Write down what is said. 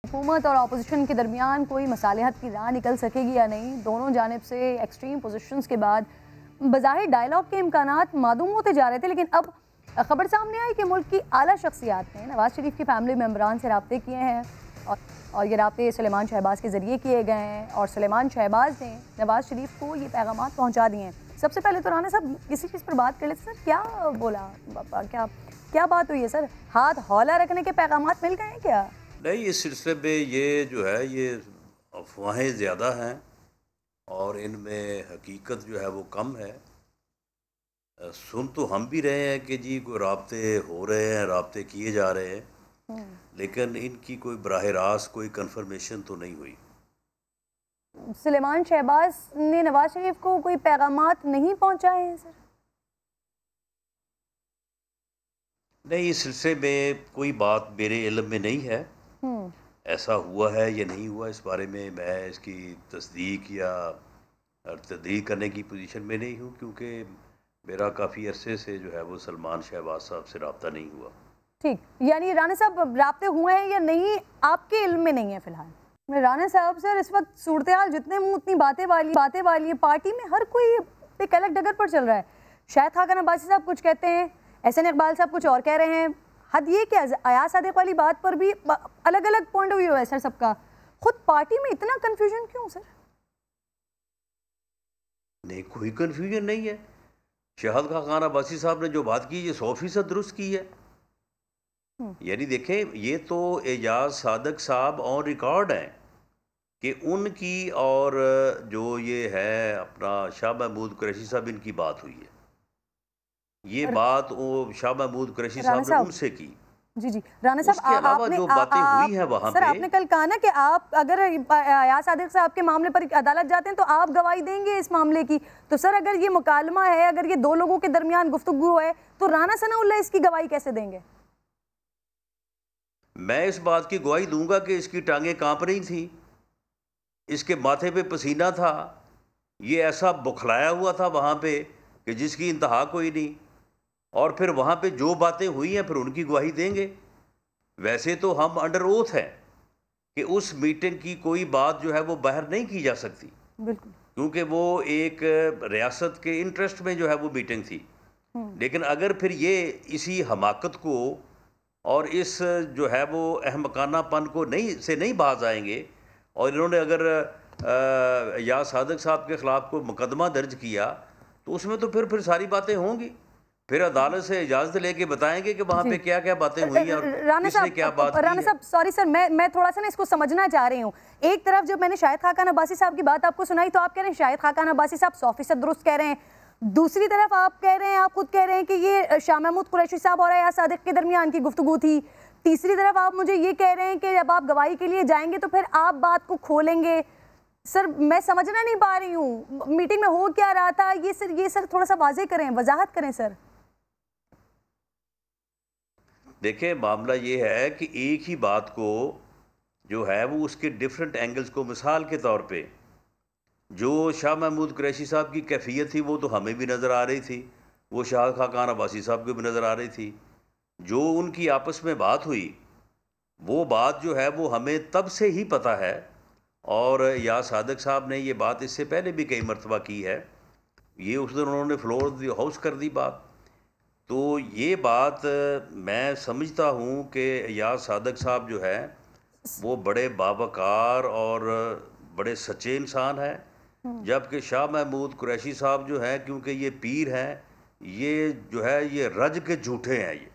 हुकूमत और अपोजिशन के दरमियान कोई मसालिहत की राह निकल सकेगी या नहीं, दोनों जानिब से एक्सट्रीम पोजीशंस के बाद बज़ाहिर डायलॉग के इम्कानात मादूम होते जा रहे थे। लेकिन अब खबर सामने आई कि मुल्क की आला शख्सियात ने नवाज़ शरीफ की फैमिली मेम्बरान से रब्ते किए हैं और ये रब्ते सुलेमान शहबाज के ज़रिए किए गए हैं और सुलेमान शहबाज ने नवाज़ शरीफ को ये पैगाम पहुँचा दिए हैं। सबसे पहले तो राना साहब किसी चीज़ पर बात कर लेते सर, क्या बोला, क्या बात हुई है सर? हाथ हौला रखने के पैगाम मिल गए हैं क्या? नहीं, इस सिलसिले में ये जो है ये अफवाहें ज़्यादा हैं और इनमें हकीकत जो है वो कम है। सुन तो हम भी रहे हैं कि जी कोई राब्ते हो रहे हैं, राब्ते किए जा रहे हैं, लेकिन इनकी कोई बराह रास्त कोई कंफर्मेशन तो नहीं हुई। सुलेमान शहबाज ने नवाज शरीफ को कोई पैगामात नहीं पहुंचाए हैं सर? नहीं, इस सिलसिले में कोई बात मेरे इल्म में नहीं है। ऐसा हुआ है या नहीं हुआ इस बारे में मैं इसकी तस्दीक या तदरीक करने की पोजीशन में नहीं हूँ, क्योंकि मेरा काफ़ी अरसे से जो है वो सलमान शहबाज साहब से रब्ता नहीं हुआ। ठीक, यानी राना साहब रब्ते हुए हैं या नहीं आपके इल्म में नहीं है फिलहाल? राना साहब सर, इस वक्त सूरत हाल जितने मुँह उतनी बातें वाली पार्टी में हर कोई एक अलग डगर पर चल रहा है। शायद खाकान अब्बासी साहब कुछ कहते हैं, एहसन इकबाल साहब कुछ और कह रहे हैं। हद ये कि अयाज सादिक वाली बात पर भी अलग अलग पॉइंट ऑफ व्यू है सर सबका। खुद पार्टी में इतना कंफ्यूजन क्यों सर? नहीं, कोई कंफ्यूजन नहीं है। शहद खाकान अब्बासी साहब ने जो बात की ये 100% दुरुस्त की है। यानी देखें, ये तो एजाज सादिक साहब ऑन रिकॉर्ड हैं कि उनकी और जो ये है अपना शाह महमूद कुरैशी साहब, इनकी बात हुई है। ये बात वो शाह महमूद कुरैशी साहब ने उनसे की। जी राना साहब, आपने जो बातें हुई हैं वहाँ सर, आपने कल कहा ना कि आप अगर अयाज सादिक साहब के मामले पर अदालत जाते हैं तो आप गवाही देंगे इस मामले की। तो सर अगर ये मुकालमा है, अगर ये दो लोगों के दरमियान गुफ्तगू है, तो राना सनाउल्लाह इसकी गवाही कैसे देंगे? मैं इस बात की गवाही दूंगा कि इसकी टांगें कांप रही थी, इसके माथे पे पसीना था, ये ऐसा बुखलाया हुआ था वहाँ पे कि जिसकी इंतहा कोई नहीं। और फिर वहाँ पे जो बातें हुई हैं फिर उनकी गवाही देंगे। वैसे तो हम अंडर ओथ हैं कि उस मीटिंग की कोई बात जो है वो बाहर नहीं की जा सकती, बिल्कुल, क्योंकि वो एक रियासत के इंटरेस्ट में जो है वो मीटिंग थी। लेकिन अगर फिर ये इसी हमाकत को और इस जो है वो अहमकानापन को नहीं बाज आएंगे और इन्होंने अगर या सादिक साहब के ख़िलाफ़ को मुकदमा दर्ज किया तो उसमें तो फिर सारी बातें होंगी। फिर अदालत से इजाज़त लेके बताएंगे कि वहाँ पे क्या क्या बातें हुई और किसने क्या बात की। राना साहब सॉरी सर, मैं थोड़ा सा ना इसको समझना चाह रही हूँ। एक तरफ जब मैंने शाहिद खाकान अब्बासी साहब की बात आपको सुनाई तो आप कह रहे हैं शाहिद खाकान अब्बासी साहब 100% दुरुस्त कह रहे हैं। दूसरी तरफ आप खुद कह रहे हैं कि ये शाह महमूद कुरैशी साहब और अयाज सादिक के दरमियान की गुफ्तगू थी। तीसरी तरफ आप मुझे ये कह रहे हैं कि जब आप गवाही के लिए जाएंगे तो फिर आप बात को खोलेंगे। सर मैं समझना नहीं पा रही हूँ, मीटिंग में हो क्या रहा था ये सर थोड़ा सा वाज़ेह करें, वजाहत करें सर। देखिए, मामला ये है कि एक ही बात को जो है वो उसके डिफरेंट एंगल्स को, मिसाल के तौर पे जो शाह महमूद कुरैशी साहब की कैफियत थी वो तो हमें भी नज़र आ रही थी, वो शाह खाकान अब्बासी साहब को भी नज़र आ रही थी। जो उनकी आपस में बात हुई वो बात जो है वो हमें तब से ही पता है और या सादिक साहब ने ये बात इससे पहले भी कई मरतबा की है। ये उस दिन उन्होंने फ्लोर द हाउस कर दी बात। तो ये बात मैं समझता हूँ कि याद सादिक साहब जो है वो बड़े बावकार और बड़े सच्चे इंसान हैं, जबकि शाह महमूद कुरैशी साहब जो हैं क्योंकि ये पीर हैं, ये जो है ये रज के झूठे हैं। ये